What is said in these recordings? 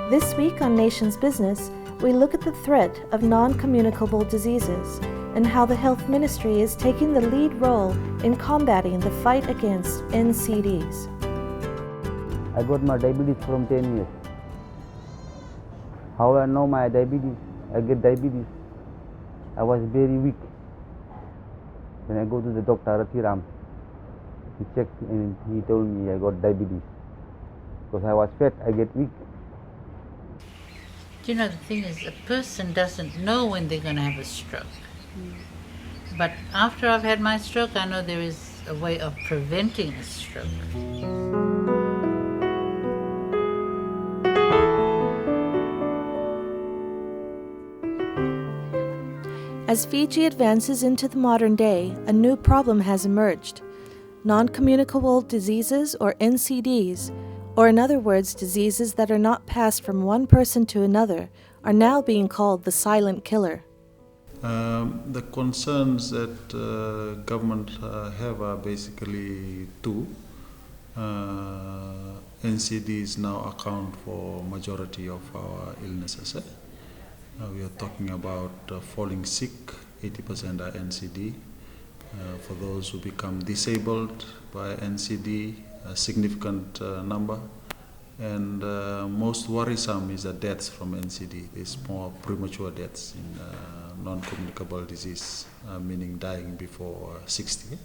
This week on Nation's Business, we look at the threat of non-communicable diseases and how the Health Ministry is taking the lead role in combating the fight against NCDs. I got my diabetes from 10 years. How I know my diabetes? I get diabetes. I was very weak. When I go to the doctor, Ratiram, he checked and he told me I got diabetes. Because I was fat, I get weak. You know, the thing is, a person doesn't know when they're going to have a stroke. But after I've had my stroke, I know there is a way of preventing a stroke. As Fiji advances into the modern day, a new problem has emerged. Non-communicable diseases, or NCDs, or in other words, diseases that are not passed from one person to another, are now being called the silent killer. The concerns that government have are basically two. NCDs now account for majority of our illnesses. We are talking about falling sick, 80% are NCD. For those who become disabled by NCD, a significant number. And most worrisome is the deaths from NCD. There's more premature deaths in non-communicable disease, meaning dying before 60.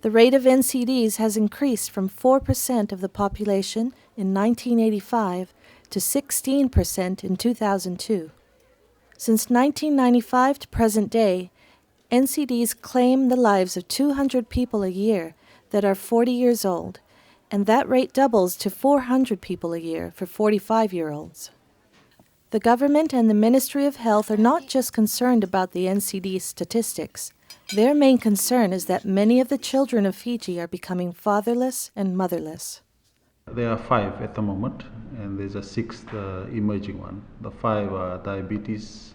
The rate of NCDs has increased from 4% of the population in 1985 to 16% in 2002. Since 1995 to present day, NCDs claim the lives of 200 people a year that are 40 years old, and that rate doubles to 400 people a year for 45-year-olds. The government and the Ministry of Health are not just concerned about the NCD statistics. Their main concern is that many of the children of Fiji are becoming fatherless and motherless. There are 5 at the moment, and there's a 6th emerging one. The 5 are diabetes,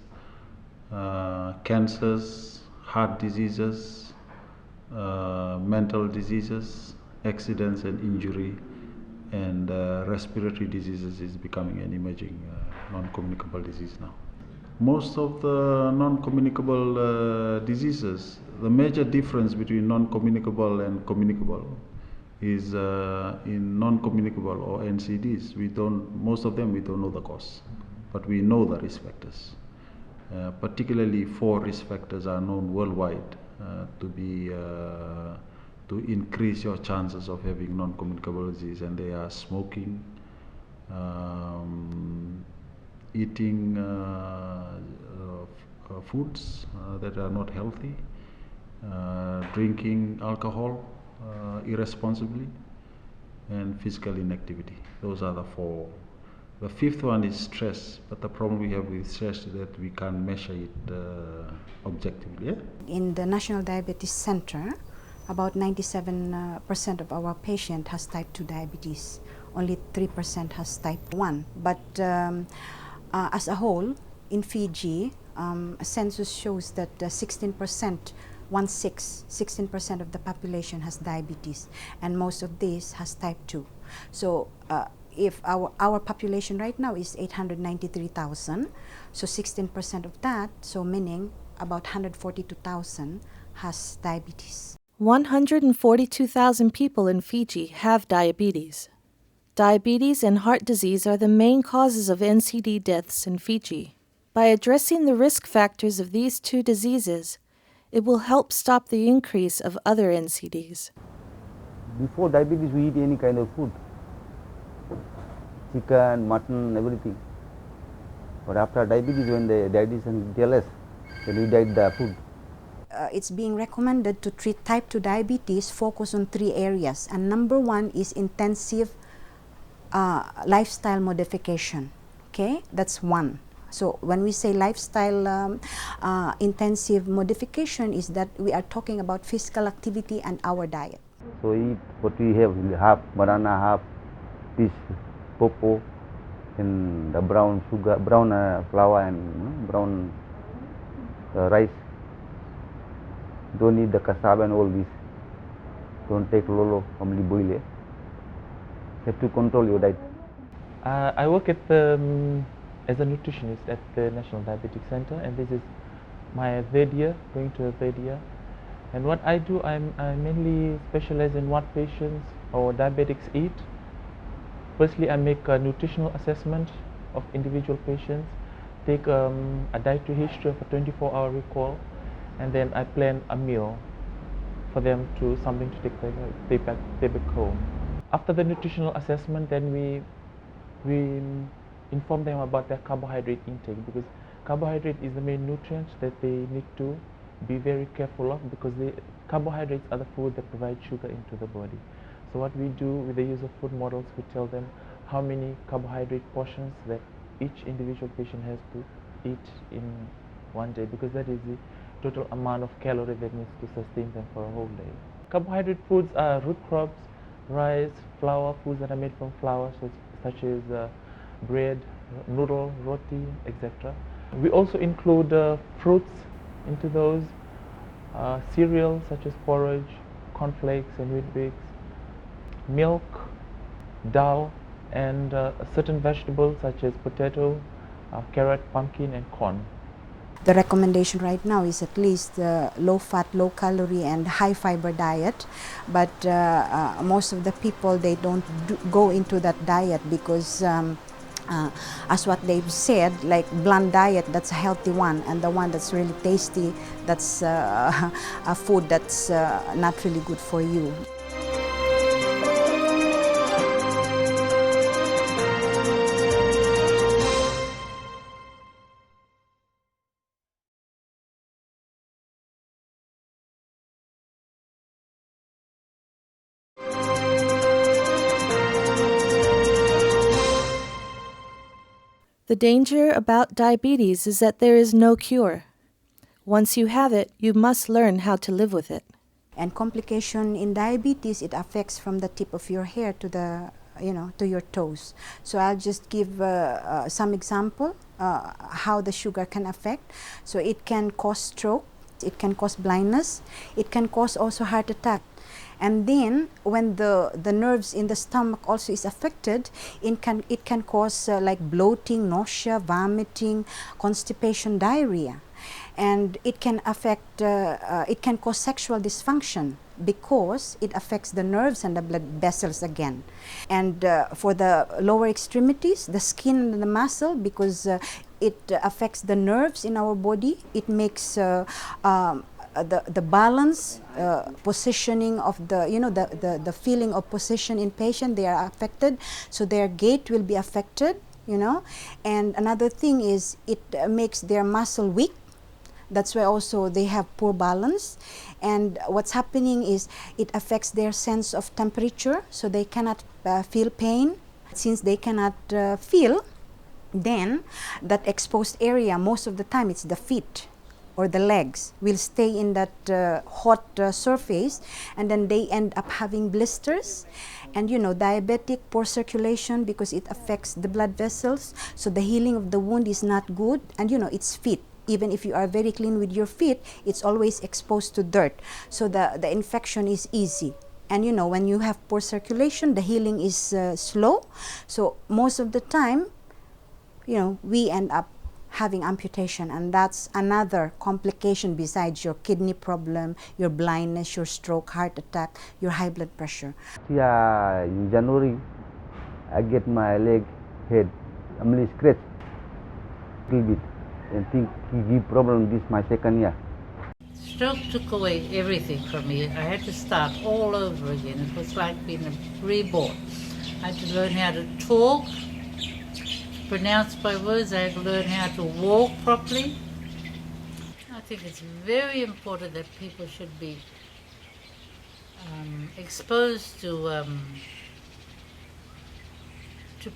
cancers, heart diseases, mental diseases, accidents and injury, and respiratory diseases is becoming an emerging non-communicable disease now. Most of the non-communicable diseases, the major difference between non-communicable and communicable is in non-communicable or NCDs. Most of them we don't know the cause, but we know the risk factors. Particularly 4 risk factors are known worldwide to increase your chances of having non-communicable disease, and they are smoking, eating foods that are not healthy, drinking alcohol irresponsibly, and physical inactivity. Those are the 4. The 5th one is stress, but the problem we have with stress is that we can't measure it objectively. In the National Diabetes Center, about 97% of our patient has type 2 diabetes. Only 3% has type 1. But as a whole, in Fiji, a census shows that 16% of the population has diabetes, and most of this has type 2. So if our population right now is 893,000, so 16% of that, so meaning about 142,000 has diabetes. 142,000 people in Fiji have diabetes. Diabetes and heart disease are the main causes of NCD deaths in Fiji. By addressing the risk factors of these 2 diseases, it will help stop the increase of other NCDs. Before diabetes, we eat any kind of food. Chicken, mutton, everything. But after diabetes, when the dietitian tell us, then we diet the food. It's being recommended to treat type 2 diabetes, focus on 3 areas. And number 1 is intensive lifestyle modification. Okay, that's 1. So when we say lifestyle intensive modification, is that we are talking about physical activity and our diet. So eat what we have, half banana, half fish, popo, and the brown sugar, brown flour, and brown rice. Don't eat the cassava and all this. Don't take lolo, only boil it. You have to control your diet. I work at as a nutritionist at the National Diabetic Center, and this is my third year, going to a third year. And what I do, I mainly specialize in what patients or diabetics eat. Firstly, I make a nutritional assessment of individual patients, take a dietary history of a 24-hour recall, and then I plan a meal for them to something to take back home. After the nutritional assessment, then we inform them about their carbohydrate intake, because carbohydrate is the main nutrient that they need to be very careful of, because carbohydrates are the food that provide sugar into the body. So what we do with the use of food models, we tell them how many carbohydrate portions that each individual patient has to eat in one day, because that is the total amount of calorie that needs to sustain them for a whole day. Carbohydrate foods are root crops, rice, flour, foods that are made from flour, such as bread, noodle, roti, etc. We also include fruits into those, cereals such as porridge, cornflakes and Weet-Bix, milk, dal, and certain vegetables such as potato, carrot, pumpkin, and corn. The recommendation right now is at least low fat, low calorie and high fiber diet, but most of the people, they don't go into that diet because as what they've said, like bland diet, that's a healthy one, and the one that's really tasty, that's a food that's not really good for you. The danger about diabetes is that there is no cure. Once you have it, you must learn how to live with it. And complication in diabetes, it affects from the tip of your hair to the, to your toes. So I'll just give some example how the sugar can affect. So it can cause stroke, it can cause blindness, it can cause also heart attack. And then when the nerves in the stomach also is affected, it can cause like bloating, nausea, vomiting, constipation, diarrhea. And it can affect, it can cause sexual dysfunction because it affects the nerves and the blood vessels again. And for the lower extremities, the skin and the muscle, because it affects the nerves in our body, it makes the balance, positioning of the, the feeling of position in patient, they are affected, so their gait will be affected, And another thing is it makes their muscle weak. That's why also they have poor balance. And what's happening is it affects their sense of temperature, so they cannot feel pain. Since they cannot feel, then that exposed area, most of the time it's the feet or the legs, will stay in that hot surface, and then they end up having blisters. And diabetic, poor circulation, because it affects the blood vessels, so the healing of the wound is not good. And it's feet. Even if you are very clean with your feet, it's always exposed to dirt, so the infection is easy. And when you have poor circulation, the healing is slow, so most of the time we end up having amputation, and that's another complication besides your kidney problem, your blindness, your stroke, heart attack, your high blood pressure. Yeah, in January, I get my leg, head, I'm really scratched a little bit, and think he give problem this my second year. Stroke took away everything from me. I had to start all over again. It was like being reborn. I had to learn how to talk, pronounce my words. I had to learn how to walk properly. I think it's very important that people should be exposed to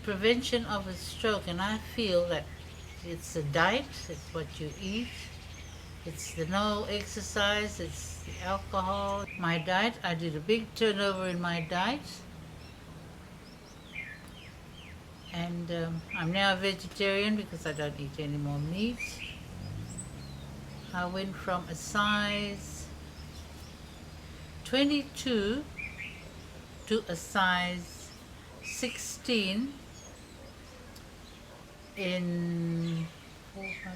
prevention of a stroke, and I feel that it's the diet, it's what you eat, it's the no exercise, it's the alcohol. My diet, I did a big turnover in my diet, and I'm now a vegetarian because I don't eat any more meat. I went from a size 22 to a size 16 in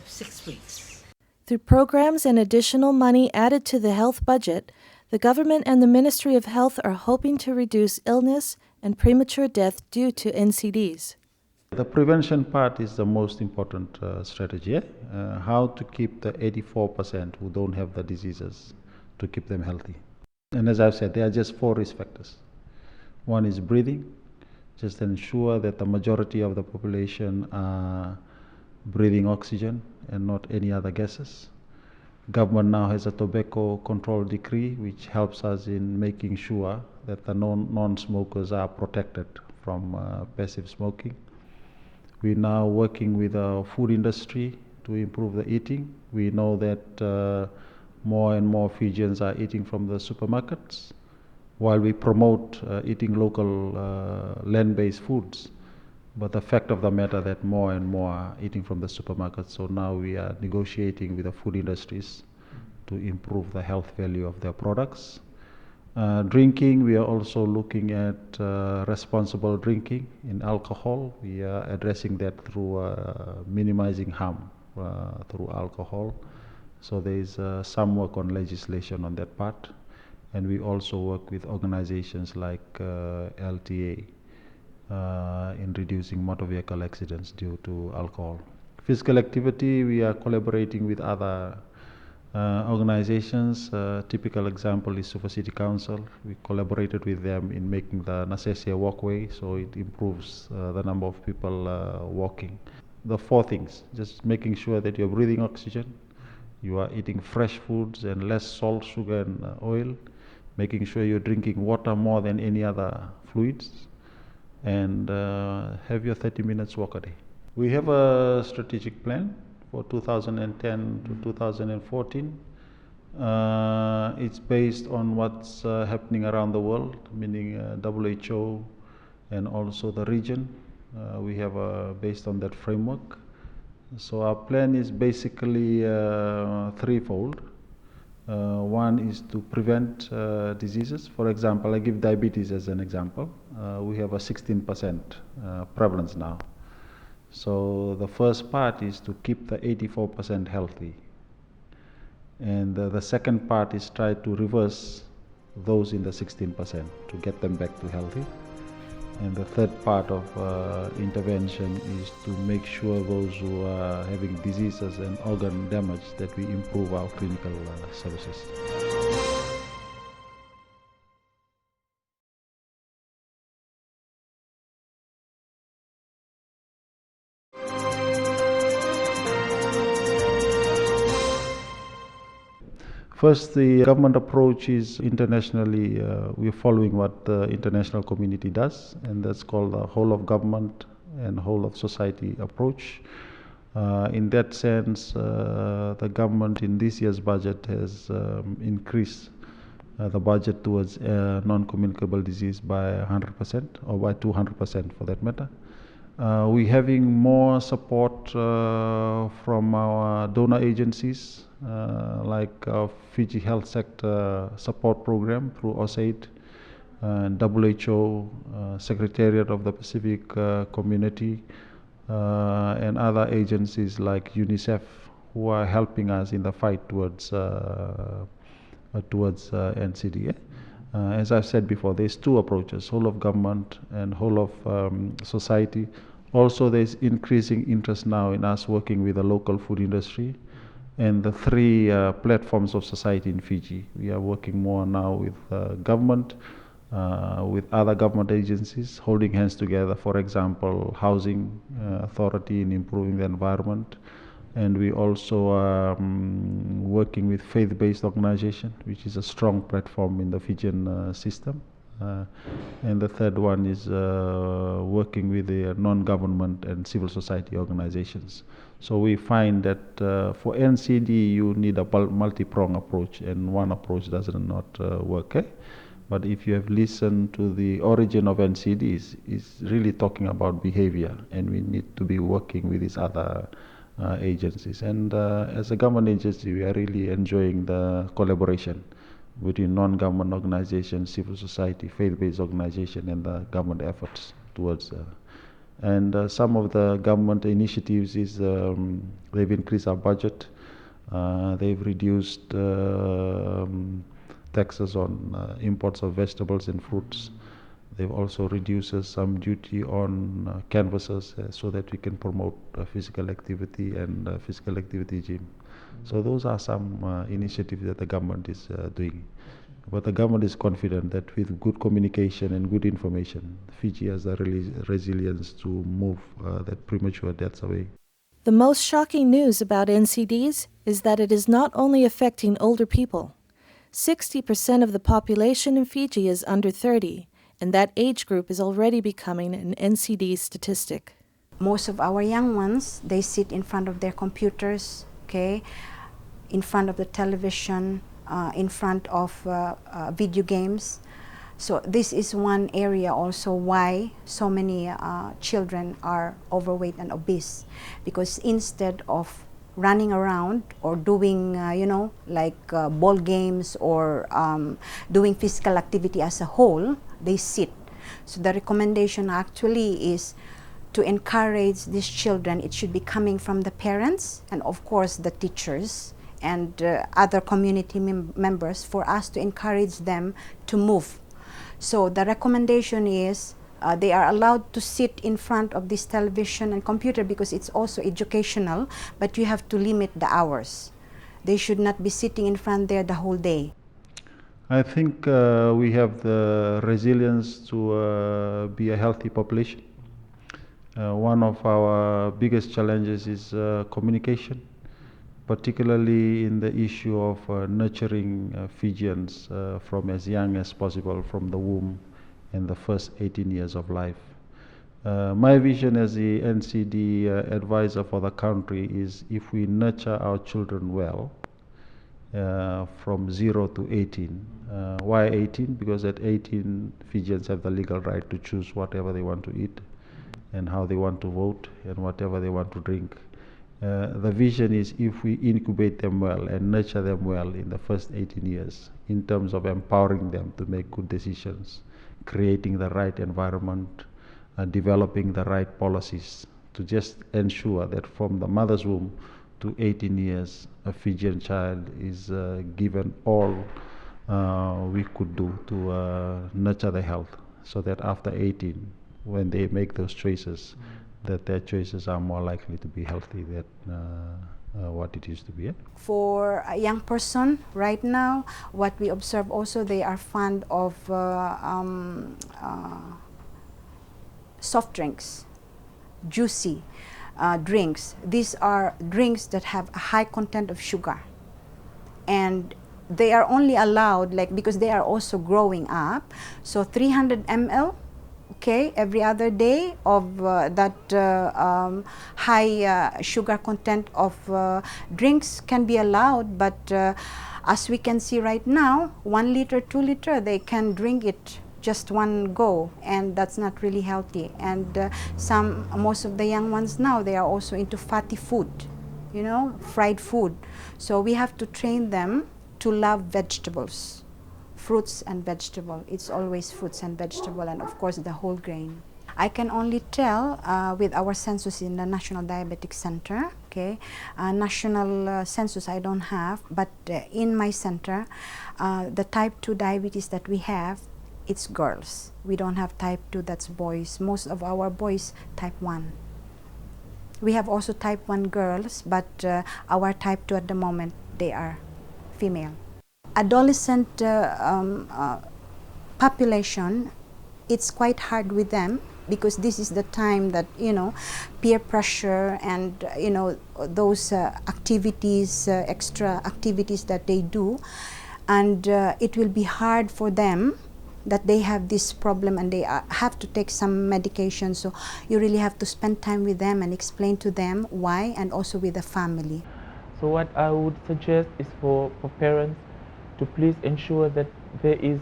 6 weeks. Through programs and additional money added to the health budget, the government and the Ministry of Health are hoping to reduce illness and premature death due to NCDs. The prevention part is the most important strategy. How to keep the 84% who don't have the diseases, to keep them healthy. And as I've said, there are just 4 risk factors. One is breathing, just ensure that the majority of the population are breathing oxygen and not any other gases. Government now has a tobacco control decree which helps us in making sure that the non-smokers are protected from passive smoking. We're now working with the food industry to improve the eating. We know that more and more Fijians are eating from the supermarkets. While we promote eating local land-based foods, but the fact of the matter that more and more are eating from the supermarkets. So now we are negotiating with the food industries to improve the health value of their products. Drinking, we are also looking at responsible drinking in alcohol. We are addressing that through minimizing harm through alcohol. So there is some work on legislation on that part. And we also work with organizations like LTA in reducing motor vehicle accidents due to alcohol. Physical activity, we are collaborating with other organizations. Typical example is Super City Council. We collaborated with them in making the Nasesia walkway, so it improves the number of people walking. The 4 things, just making sure that you're breathing oxygen, you are eating fresh foods and less salt, sugar and oil, making sure you're drinking water more than any other fluids, and have your 30 minutes walk a day. We have a strategic plan for 2010 to 2014. It's based on what's happening around the world, meaning WHO and also the region. We have based on that framework. So our plan is basically threefold. One is to prevent diseases. For example, I give diabetes as an example. We have a 16% prevalence now. So the first part is to keep the 84% healthy. And the second part is try to reverse those in the 16% to get them back to healthy. And the third part of intervention is to make sure those who are having diseases and organ damage that we improve our clinical services. First, the government approach is internationally, we're following what the international community does, and that's called the whole of government and whole of society approach. In that sense, the government in this year's budget has increased the budget towards non-communicable disease by 100% or by 200% for that matter. We're having more support from our donor agencies, like our Fiji Health Sector Support Program through OSAID, WHO, Secretariat of the Pacific Community, and other agencies like UNICEF, who are helping us in the fight towards NCD. As I've said before, there's 2 approaches, whole of government and whole of society. Also, there's increasing interest now in us working with the local food industry and the 3 platforms of society in Fiji. We are working more now with government, with other government agencies, holding hands together, for example, housing authority in improving the environment. And we also are working with faith-based organization, which is a strong platform in the Fijian system. And the third one is working with the non-government and civil society organizations. So we find that for NCD you need a multi-pronged approach, and one approach does not work. But if you have listened to the origin of NCDs, it's really talking about behavior, and we need to be working with these other agencies. And as a government agency, we are really enjoying the collaboration between non-government organizations, civil society, faith-based organization, and the government efforts towards And some of the government initiatives is they've increased our budget. They've reduced taxes on imports of vegetables and fruits. They've also reduced some duty on canvases so that we can promote physical activity and physical activity gym. So those are some initiatives that the government is doing. But the government is confident that with good communication and good information, Fiji has the resilience to move that premature deaths away. The most shocking news about NCDs is that it is not only affecting older people. 60% of the population in Fiji is under 30, and that age group is already becoming an NCD statistic. Most of our young ones, they sit in front of their computers, okay, in front of the television, in front of video games. So this is one area also why so many children are overweight and obese, because instead of running around or doing, like ball games or doing physical activity as a whole, they sit. So the recommendation actually is to encourage these children. It should be coming from the parents and of course the teachers and other community members for us to encourage them to move. So the recommendation is they are allowed to sit in front of this television and computer because it's also educational, but you have to limit the hours. They should not be sitting in front there the whole day. I think we have the resilience to be a healthy population. One of our biggest challenges is communication, particularly in the issue of nurturing Fijians from as young as possible, from the womb in the first 18 years of life. My vision as the NCD advisor for the country is if we nurture our children well, from 0 to 18. Why 18? Because at 18, Fijians have the legal right to choose whatever they want to eat and how they want to vote and whatever they want to drink. The vision is if we incubate them well and nurture them well in the first 18 years in terms of empowering them to make good decisions, creating the right environment, developing the right policies to just ensure that from the mother's womb to 18 years, a Fijian child is given all we could do to nurture their health, so that after 18, when they make those choices, that their choices are more likely to be healthy than what it used to be. For a young person right now, what we observe also, they are fond of soft drinks, juicy drinks. These are drinks that have a high content of sugar, and they are only allowed, like, because they are also growing up, so 300 ml, okay, every other day of that high sugar content of drinks can be allowed. But as we can see right now, 1 liter, 2 liter, they can drink it just one go, and that's not really healthy. And most of the young ones now, they are also into fatty food, fried food. So we have to train them to love vegetables, fruits and vegetable. It's always fruits and vegetable, and of course the whole grain. I can only tell with our census in the National Diabetic Center, okay, national census I don't have, but in my center, the type 2 diabetes that we have, it's girls. We don't have type 2, that's boys. Most of our boys type 1. We have also type 1 girls, but our type 2 at the moment, they are female. Adolescent population, it's quite hard with them because this is the time that, peer pressure and, those activities, extra activities that they do. And it will be hard for them that they have this problem and they have to take some medication. So you really have to spend time with them and explain to them why, and also with the family. So what I would suggest is for parents to please ensure that the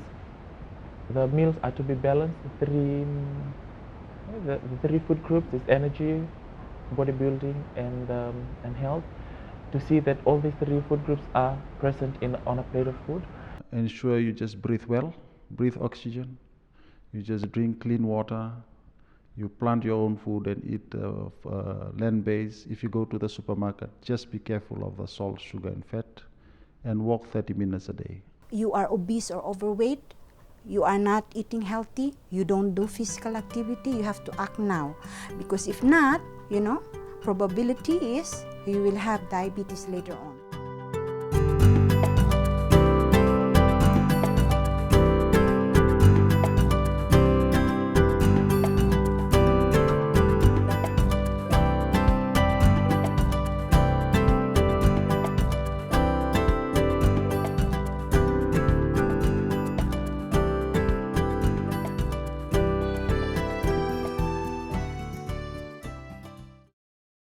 meals are to be balanced. The three food groups is energy, bodybuilding, and health. To see that all these three food groups are present on a plate of food. Ensure you just breathe well, breathe oxygen. You just drink clean water. You plant your own food and eat land-based. If you go to the supermarket, just be careful of the salt, sugar, and fat, and walk 30 minutes a day. You are obese or overweight, you are not eating healthy, you don't do physical activity, you have to act now. Because if not, probability is you will have diabetes later on.